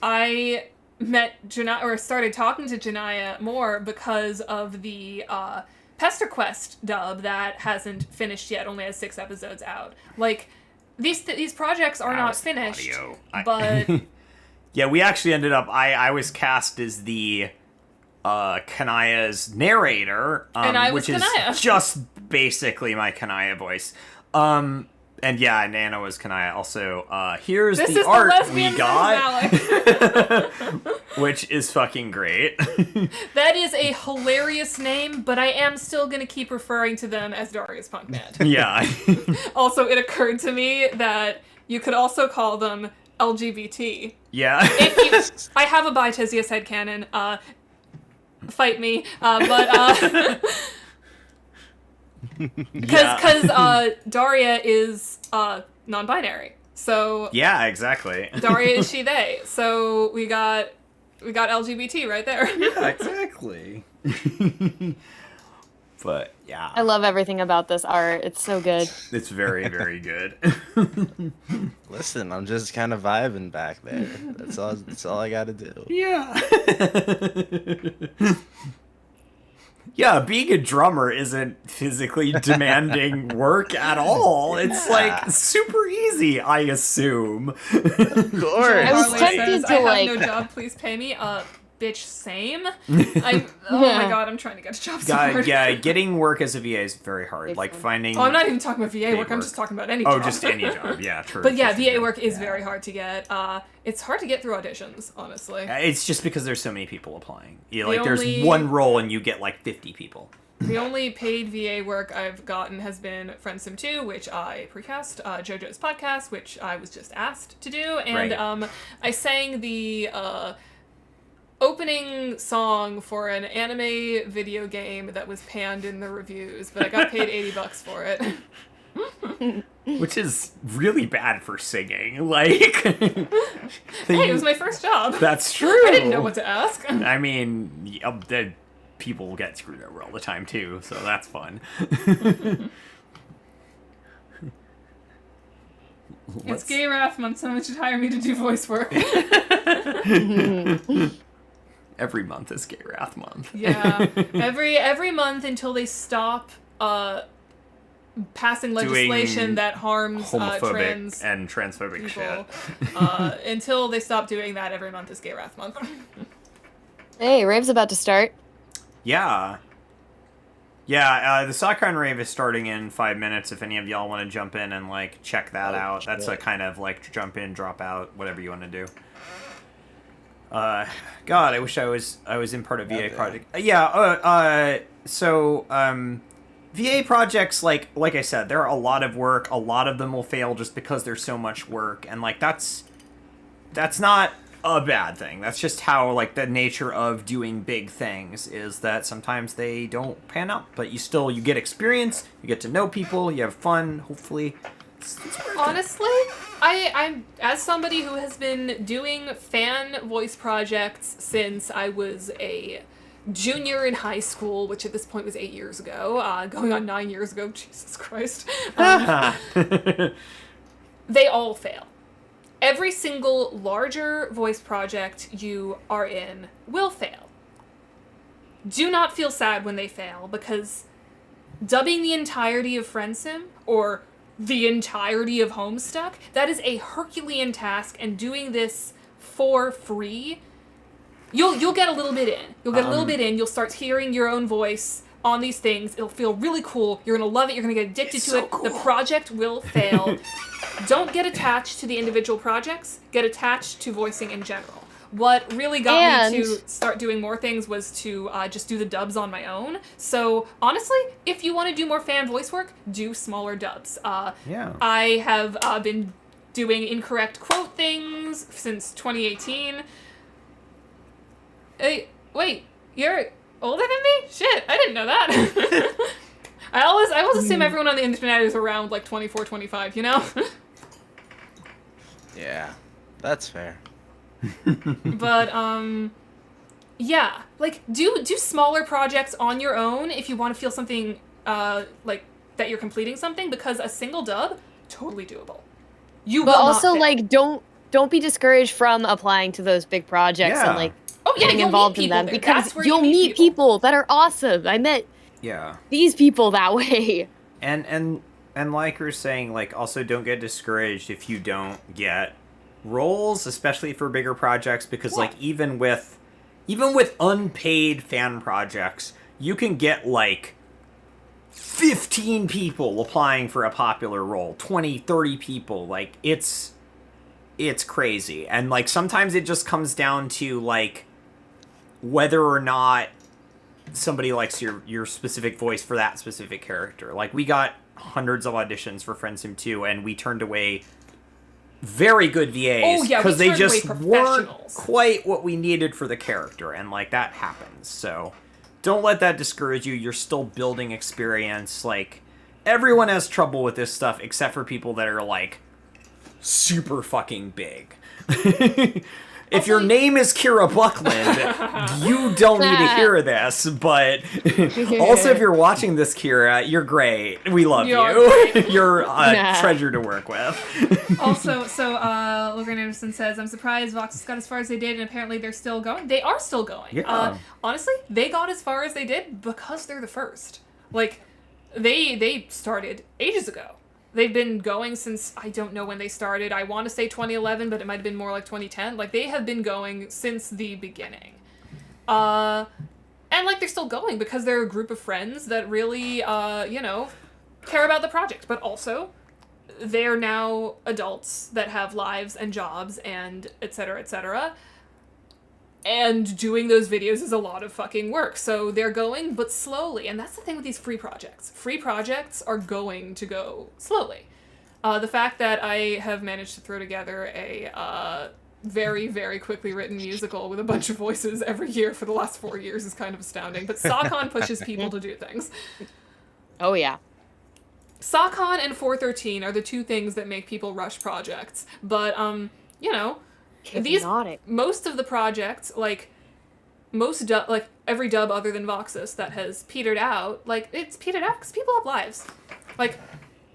I met Janaya, or started talking to Janaya more because of the Pester Quest dub that hasn't finished yet, only has 6 episodes out. Like, these projects are not finished, but... Yeah, we actually ended up. I was cast as the Kanaya's narrator, And I was which Kanaya. is just basically my Kanaya voice. And yeah, Nana was Kanaya. Also, here's This the is art the we lesbian got, Malik. which is fucking great. That is a hilarious name, but I am still going to keep referring to them as Daria's Punk Band. Yeah. Also, it occurred to me that you could also call them LGBT. Yeah. I have a Bi Tizia SAHcon. Fight me. Because Daria is non-binary. So Yeah, exactly. Daria is she, they. So we got LGBT right there. Yeah, exactly. But yeah, I love everything about this art. It's so good. it's very, very good. Listen, I'm just kind of vibing back there. That's all I gotta do. Yeah. Yeah, being a drummer isn't physically demanding work at all. It's like super easy, I assume. Of course. I was Harley tempted says, to, I have like- no job, please pay me. Bitch, same. Oh my god, I'm trying to get a job so hard. Yeah, getting work as a VA is very hard. Big Like one. finding... Oh, I'm not even talking about VA work, I'm work. just talking about any Oh, job. just any job. Yeah, true. But yeah, Just VA any work job. is Yeah. very hard to get. It's hard to get through auditions, honestly. It's just because there's so many people applying. The There's only- one role and you get like 50 people. The only paid VA work I've gotten has been Friend Sim 2, which I precast, JoJo's podcast, which I was just asked to do, and Right. I sang the opening song for an anime video game that was panned in the reviews, but I got paid $80 for it. Which is really bad for singing. Like... Hey, it was my first job. That's true. I didn't know what to ask. I mean, the people get screwed over all the time too, so that's fun. It's Gay Wrath Month, someone should hire me to do voice work. Every month is Gay Wrath Month. Yeah, every month until they stop passing legislation Doing that harms Homophobic trans and transphobic people. shit. Until they stop doing that, every month is Gay Wrath Month. Hey, rave's about to start. Yeah. Yeah, the SAHcon rave is starting in 5 minutes if any of y'all want to jump in and, like, check that out. That's a kind of, like, jump in, drop out, whatever you want to do. God, I wish I was in part of VA project. VA projects, like I said, they're a lot of work. A lot of them will fail just because there's so much work, and like that's not a bad thing. That's just how like the nature of doing big things is that sometimes they don't pan out, but you get experience, you get to know people, you have fun. Hopefully, it's worth it. Honestly, I'm as somebody who has been doing fan voice projects since I was a junior in high school, which at this point was 8 years ago, going on 9 years ago. Jesus Christ. They all fail. every single larger voice project you are in will fail. Do not feel sad when they fail, because dubbing the entirety of Friendsim, or the entirety of Homestuck, that is a Herculean task, and doing this for free, you'll get a little bit in. You'll get a little bit in, you'll start hearing your own voice on these things, it'll feel really cool, you're gonna love it, you're gonna get addicted to it, the project will fail. Don't get attached to the individual projects, get attached to voicing in general. What really got me to start doing more things was to just do the dubs on my own. So, honestly, if you want to do more fan voice work, do smaller dubs. I have been doing incorrect quote things since 2018. Hey, wait, you're older than me? Shit, I didn't know that. I always assume everyone on the internet is around like 24, 25, you know? Yeah, that's fair. But yeah, like do smaller projects on your own if you want to feel something like that you're completing something, because a single dub, totally doable. But also like don't be discouraged from applying to those big projects and like getting involved in them, because you'll meet people that are awesome. I met these people that way. And like you're saying, like, also don't get discouraged if you don't get roles, especially for bigger projects, because like even with unpaid fan projects, you can get like 15 people applying for a popular role, 20, 30 people. Like it's crazy. And like sometimes it just comes down to like whether or not somebody likes your specific voice for that specific character. Like we got hundreds of auditions for Friendsim 2 and we turned away very good VAs because they just weren't quite what we needed for the character, and like that happens. So don't let that discourage you. You're still building experience. Like everyone has trouble with this stuff except for people that are like super fucking big. If your name is Kira Buckland, you don't need to hear this, but also if you're watching this, Kira, you're great. We love you. You're a treasure to work with. Also, so Lorraine Anderson says, I'm surprised Vox got as far as they did, and apparently they're still going. They are still going. Yeah. Honestly, they got as far as they did because they're the first. Like, they started ages ago. They've been going since, I don't know when they started. I want to say 2011, but it might have been more like 2010. Like, they have been going since the beginning. And, like, they're still going because they're a group of friends that really, care about the project. But also, they're now adults that have lives and jobs and et cetera, et cetera. And doing those videos is a lot of fucking work. So they're going, but slowly. And that's the thing with these free projects. Free projects are going to go slowly. The fact that I have managed to throw together a very, very quickly written musical with a bunch of voices every year for the last 4 years is kind of astounding. But SAHcon pushes people to do things. Oh, yeah. SAHcon and 413 are the two things that make people rush projects. But, most of the projects, like every dub other than Voxus that has petered out, like it's petered out because people have lives. Like,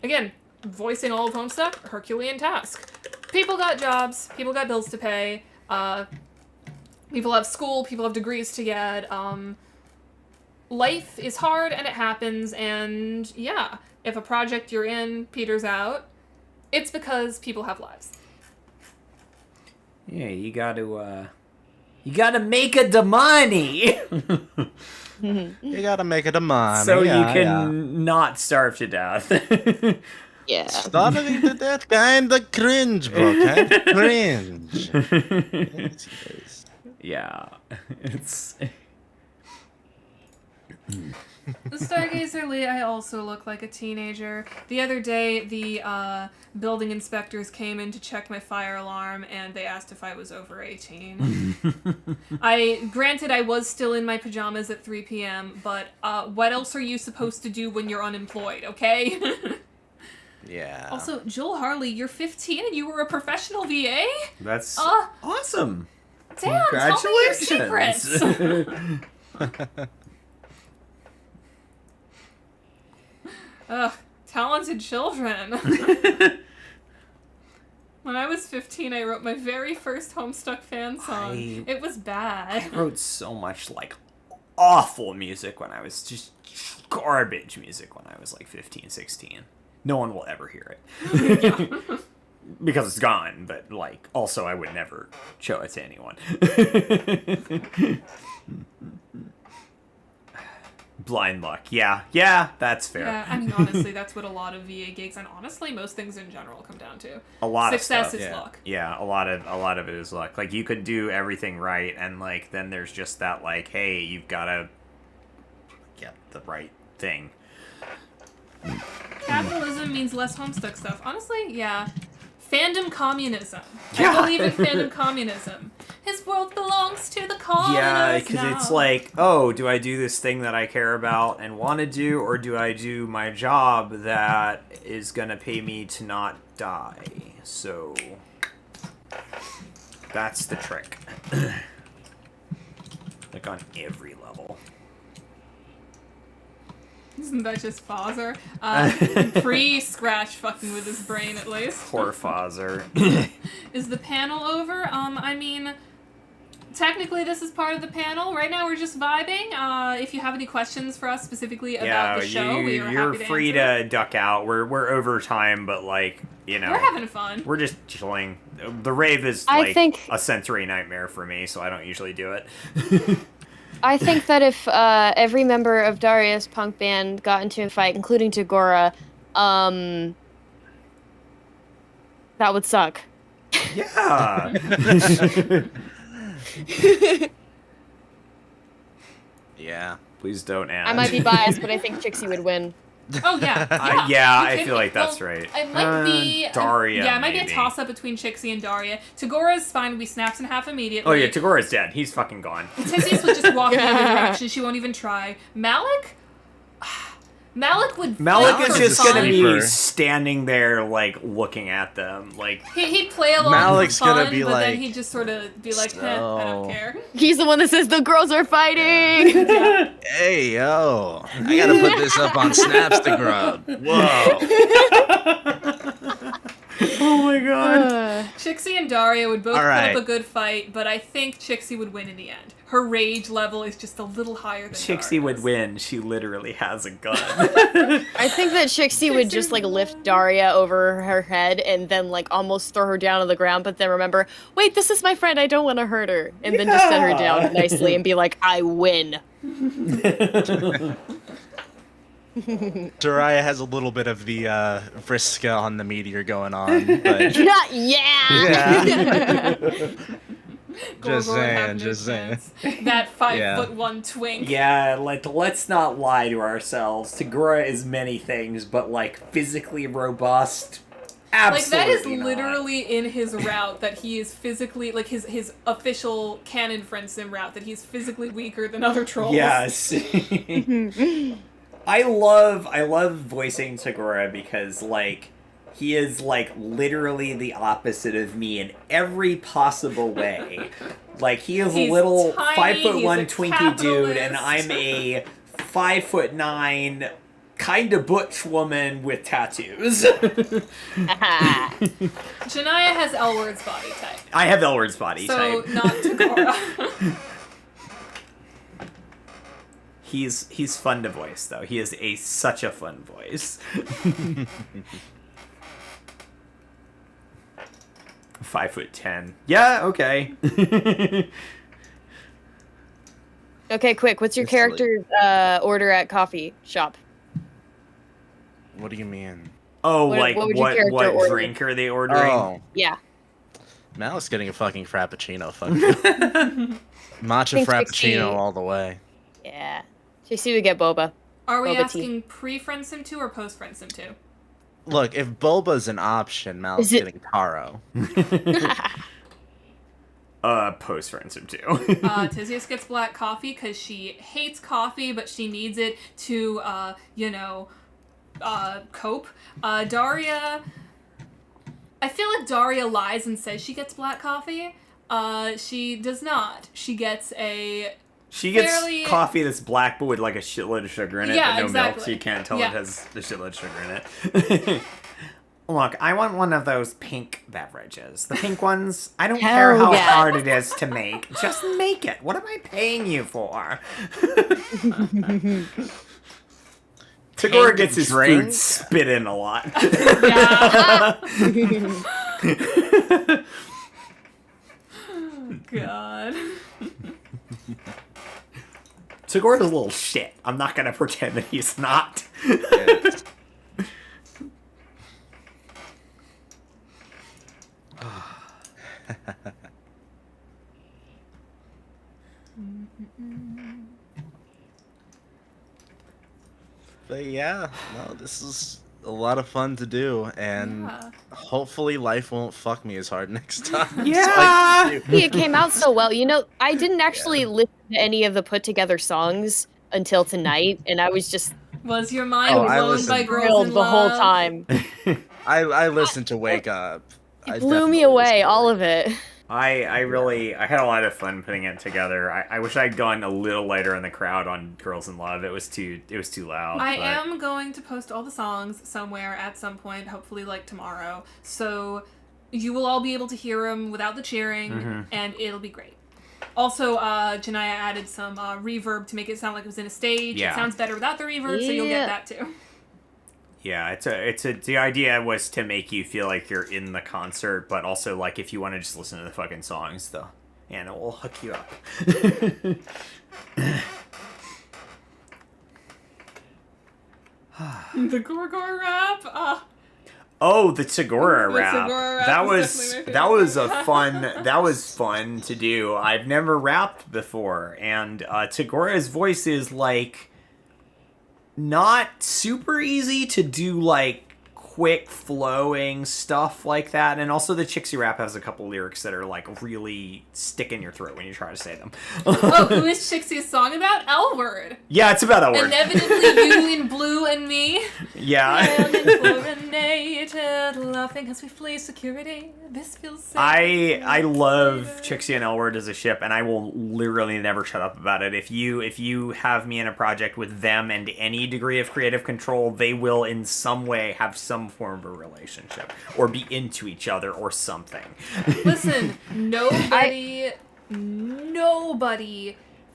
again, voicing all of Homestuck, Herculean task. People got jobs, people got bills to pay, people have school, people have degrees to get. Life is hard and it happens, and yeah, if a project you're in peters out, it's because people have lives. Yeah, you gotta make a the money. You gotta make it a money. So you can not starve to death. Yeah. Starving to death, kinda cringe, bro. Kinda cringe. Yeah, it's. The Stargazer Lee, I also look like a teenager. The other day, the building inspectors came in to check my fire alarm, and they asked if I was over 18. Granted, I was still in my pajamas at 3 p.m., but what else are you supposed to do when you're unemployed, okay? Yeah. Also, Joel Harley, you're 15 and you were a professional VA? That's awesome. Damn, Congratulations. tell me your secrets. Ugh, talented children. When I was 15, I wrote my very first Homestuck fan song. It was bad. I wrote so much, like, awful music when I was just garbage music when I was, like, 15, 16. No one will ever hear it. Because it's gone, but, like, also I would never show it to anyone. Blind luck. Yeah, that's fair. Yeah, I mean, honestly, that's what a lot of VA gigs, and honestly, most things in general come down to. A lot Success of stuff. is luck. Yeah, a lot of it is luck. Like, you could do everything right, and, like, then there's just that, like, hey, you've got to get the right thing. Capitalism means less Homestuck stuff. Honestly, yeah. Fandom communism. Yeah. I believe in fandom communism. His world belongs to the commoners Yeah, because now. it's like, oh, do I do this thing that I care about and want to do, or do I do my job that is going to pay me to not die? So, that's the trick. Like, on every level. Isn't that just Fozzer? Pre-Scratch fucking with his brain, at least. Poor Fozzer. Is the panel over? I mean, technically this is part of the panel. Right now we're just vibing. If you have any questions for us specifically about the show, we are you're happy to free answer. to duck out. We're over time, but, like, you know. We're having fun. We're just chilling. The rave is, I like, think- a sensory nightmare for me, so I don't usually do it. I think that if every member of Daria's punk band got into a fight, including Tagora, that would suck. Yeah. Yeah. Please don't add. I might be biased, but I think Trixie would win. Oh, yeah. I feel like that's right. It might be... Daria, yeah, it might be maybe. a toss-up between Chixie and Daria. Tagora's spine would be snapped in half immediately. Oh yeah, Tagora's dead. He's fucking gone. Tisius would just walk in the other direction. She won't even try. Malik? Malik would... Malik fight is for just fun. gonna be Sleeper. standing there, like, looking at them, like. He'd play along Malik's for fun, gonna be but then like, he'd just sort of be like, I don't care. He's the one that says the girls are fighting. Hey, yo. I gotta put this up on Snapstagram. Whoa. Oh my god. Chixie and Daria would both All right. put up a good fight, but I think Chixie would win in the end. Her rage level is just a little higher than Chixie would Daria's. win. She literally has a gun. I think that Trixie would just like lift Daria over her head and then like almost throw her down on the ground, but then remember, wait, this is my friend, I don't want to hurt her, and then just set her down nicely and be like, I win. Daraya has a little bit of the Vriska on the meteor going on, but Yeah. yeah. Just Gorgor saying, have no just saying. chance. That 5'1" Yeah. twink. Yeah, like, let's not lie to ourselves. Tagora is many things, but, like, physically robust. Absolutely Like, that is not. literally in his route that he is physically, like, his official canon friend sim route, that he's physically weaker than other trolls. Yes. I love voicing Tagora because, like, he is, like, literally the opposite of me in every possible way. Like, he is He's a little tiny, 5'1" he's a Twinkie dude, and capitalist. I'm a 5'9" kind of butch woman with tattoos. Janaya has Elward's body type. I have Elward's body So, type. not Tagora. He's fun to voice, though. He is such a fun voice. 5'10". Yeah, okay. Okay, quick, what's your It's like- character's order at coffee shop? What do you mean? Oh, What- like what would your character what order? drink are they ordering? Oh, Yeah. Malik's getting a fucking frappuccino. Fuck you. Matcha Think frappuccino 60. all the way. Yeah. JC would get boba. Are we Boba tea. asking pre-Friend Sim 2 or post-Friend Sim 2? Look, if boba's an option, Malik's Is it- getting taro. Post for Sim 2. Tisius gets black coffee because she hates coffee, but she needs it to, cope. Daria... I feel like Daria lies and says she gets black coffee. She does not. She gets a... She gets fairly- coffee that's black but with like a shitload of sugar in it, Yeah, but no milk, so exactly. you can't tell Yeah. it has the shitload of sugar in it. Look, I want one of those pink beverages. The pink ones, I don't Hell care how yeah. hard it is to make. Just make it. What am I paying you for? Tagora gets his drink? food spit in a lot. Yeah. God. Tagora's a little shit. I'm not gonna pretend that he's not. Yes. But yeah, no, this is a lot of fun to do, and Yeah. hopefully life won't fuck me as hard next time. so I Yeah. can do- It came out so well. You know, I didn't actually listen to any of the put together songs until tonight, and I was just Was your mind Oh, I blown listened. by girls thrilled in the whole love? time. I listened to Wake Up. It blew me away, all of it. I had a lot of fun putting it together. I wish I'd gone a little lighter in the crowd on Girls in Love. It was too loud. I but- am going to post all the songs somewhere at some point, hopefully like tomorrow. So you will all be able to hear them without the cheering, and it'll be great. Also, Janaya added some reverb to make it sound like it was in a stage. Yeah. It sounds better without the reverb, so you'll Yeah. get that too. Yeah, the idea was to make you feel like you're in the concert, but also like if you want to just listen to the fucking songs, though, and it will hook you up. The Gorgor rap. Oh, the Tagora The rap. Tagora rap That is was definitely my that was a favorite. fun that was fun to do. I've never rapped before, and Tagora's voice is like not super easy to do like quick flowing stuff like that, and also the Chixie rap has a couple lyrics that are like really stick in your throat when you try to say them. Oh, who is Chixie's song about? L-Word. Yeah, it's about a word. Inevitably you in blue and me. Yeah. Chlorinated, laughing as we flee security. This feels safe. I love Chixie and Elward as a ship, and I will literally never shut up about it. If you have me in a project with them and any degree of creative control, they will in some way have some form of a relationship or be into each other or something. Listen, nobody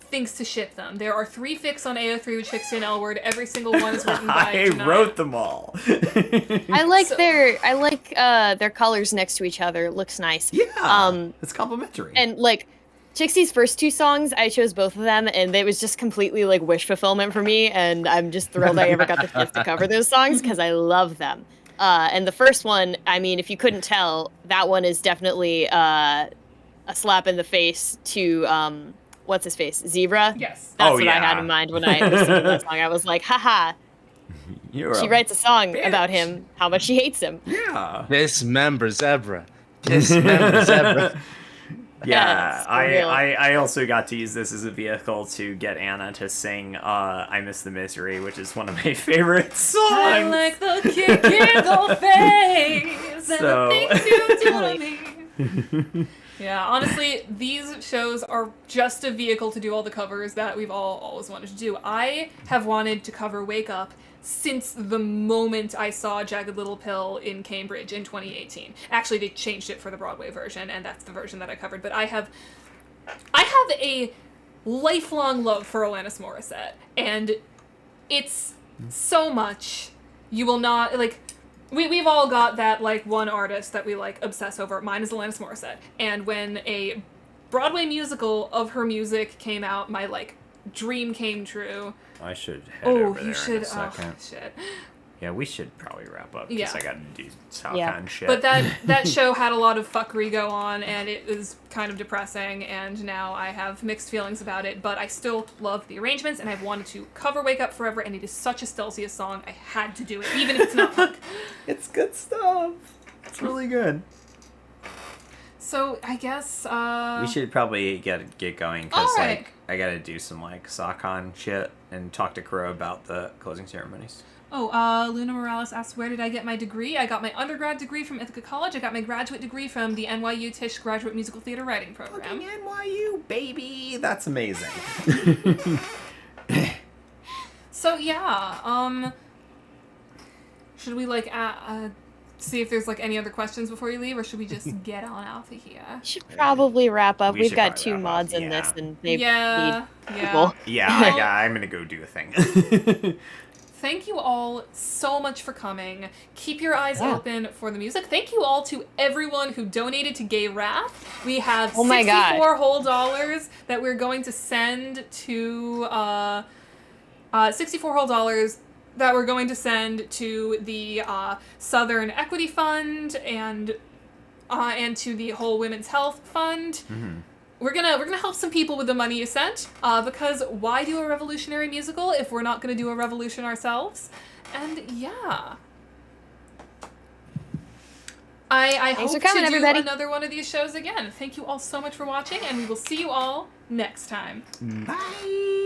thinks to ship them. There are 3 fics on AO3 with Chixie and L-Word. Every single one is written by I Janaya. wrote them all. I like their colors next to each other. It looks nice. Yeah, it's complimentary. And like Chixie's first 2 songs, I chose both of them, and it was just completely like wish fulfillment for me. And I'm just thrilled I ever got the chance to cover those songs because I love them. And the first one, I mean, if you couldn't tell, that one is definitely a slap in the face to what's his face, Zebra. Yes. That's Oh, what I had yeah. in mind when I listened to that song. I was like, haha. She writes a song about him, how much she hates him. Yeah. Dismember Zebra. Dismember Zebra. Yeah, it's for real. I also got to use this as a vehicle to get Anna to sing I Miss the Misery, which is one of my favorite songs. I like the kick in the face and So- the things you do to me. Yeah, honestly, these shows are just a vehicle to do all the covers that we've all always wanted to do. I have wanted to cover Wake Up since the moment I saw Jagged Little Pill in Cambridge in 2018. Actually, they changed it for the Broadway version, and that's the version that I covered. But I have a lifelong love for Alanis Morissette, and it's so much. You will not, like... We've all got that, like, one artist that we, like, obsess over. Mine is Alanis Morissette. And when a Broadway musical of her music came out, my, like, dream came true. I should head over there you should. in a second. Oh, shit. Yeah, we should probably wrap up because Yeah. I got to do SAHcon Yeah. shit. But that show had a lot of fuckery go on, and it was kind of depressing, and now I have mixed feelings about it, but I still love the arrangements, and I've wanted to cover Wake Up forever, and it is such a Stelzia song, I had to do it, even if it's not punk. It's good stuff. It's really good. So, I guess, We should probably get going because Alright. like I gotta do some like SAHcon shit and talk to Crow about the closing ceremonies. Luna Morales asks, where did I get my degree? I got my undergrad degree from Ithaca College. I got my graduate degree from the NYU Tisch Graduate Musical Theater Writing Program. Fucking NYU, baby! That's amazing. So, yeah, should we, like, see if there's like any other questions before you leave, or should we just get on out of here? Should probably wrap up. We We've should got probably 2 wrap up, mods in yeah. this, and they Yeah, need people. Yeah, Well- I'm gonna go do a thing. Thank you all so much for coming. Keep your eyes Yeah. open for the music. Thank you all to everyone who donated to Gay Wrath. We have Oh my God. 64 whole dollars that we're going to send to 64 whole dollars that we're going to send to the Southern Equity Fund and to the Whole Women's Health Fund. We're gonna help some people with the money you sent, because why do a revolutionary musical if we're not gonna do a revolution ourselves? And yeah, I Thanks hope for coming, to do everybody. another one of these shows again. Thank you all so much for watching, and we will see you all next time. Bye.